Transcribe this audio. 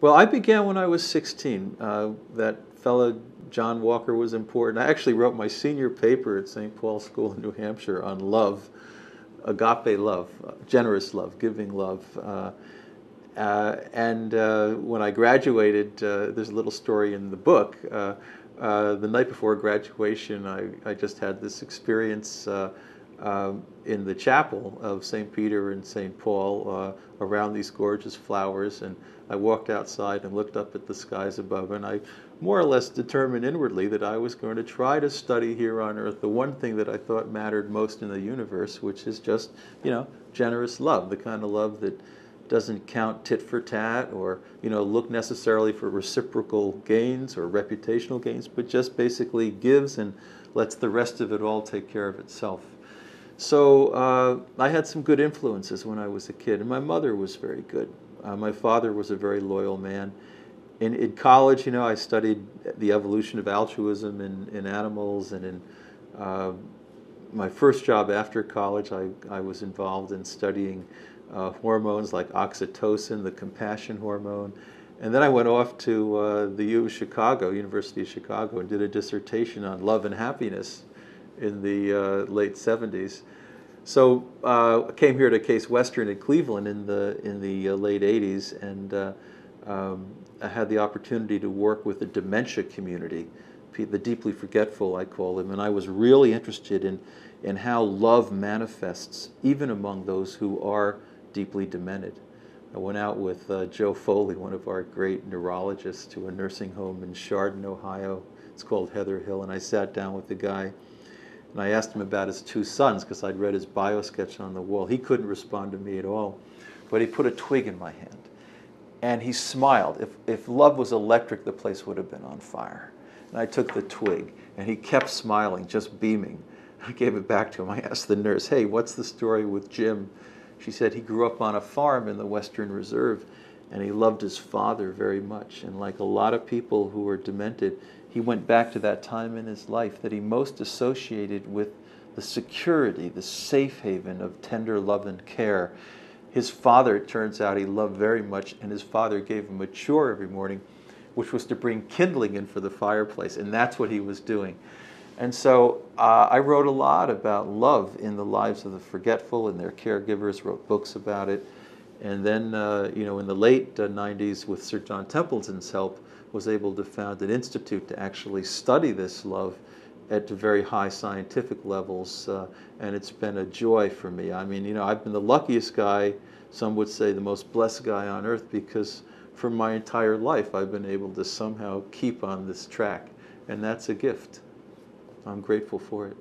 Well, I began when I was 16. That fellow John Walker was important. I actually wrote my senior paper at St. Paul's School in New Hampshire on love, agape love, generous love, giving love. And when I graduated, there's a little story in the book. The night before graduation, I just had this experience in the chapel of St. Peter and St. Paul around these gorgeous flowers. And I walked outside and looked up at the skies above, and I more or less determined inwardly that I was going to try to study here on earth the one thing that I thought mattered most in the universe, which is just, generous love, the kind of love that doesn't count tit for tat or, look necessarily for reciprocal gains or reputational gains, but just basically gives and lets the rest of it all take care of itself. So I had some good influences when I was a kid, and my mother was very good. My father was a very loyal man. In college, I studied the evolution of altruism in animals, and in my first job after college, I was involved in studying hormones like oxytocin, the compassion hormone. And then I went off to the University of Chicago, and did a dissertation on love and happiness in the late 70s. So I came here to Case Western in Cleveland in the late 80s, and I had the opportunity to work with the dementia community, the deeply forgetful, I call them, and I was really interested in how love manifests even among those who are deeply demented. I went out with Joe Foley, one of our great neurologists, to a nursing home in Chardon, Ohio. It's called Heather Hill, and I sat down with the guy, and I asked him about his two sons because I'd read his bio sketch on the wall. He couldn't respond to me at all, but he put a twig in my hand, and he smiled. If love was electric, the place would have been on fire. And I took the twig, and he kept smiling, just beaming. I gave it back to him. I asked the nurse, "Hey, what's the story with Jim?" She said he grew up on a farm in the Western Reserve, and he loved his father very much. And like a lot of people who were demented, he went back to that time in his life that he most associated with the security, the safe haven of tender love and care. His father, it turns out, he loved very much, and his father gave him a chore every morning, which was to bring kindling in for the fireplace, and that's what he was doing. And so I wrote a lot about love in the lives of the forgetful and their caregivers, wrote books about it. And then, in the late 90s, with Sir John Templeton's help, was able to found an institute to actually study this love at very high scientific levels. And it's been a joy for me. I mean, I've been the luckiest guy, some would say the most blessed guy on earth, because for my entire life I've been able to somehow keep on this track. And that's a gift. I'm grateful for it.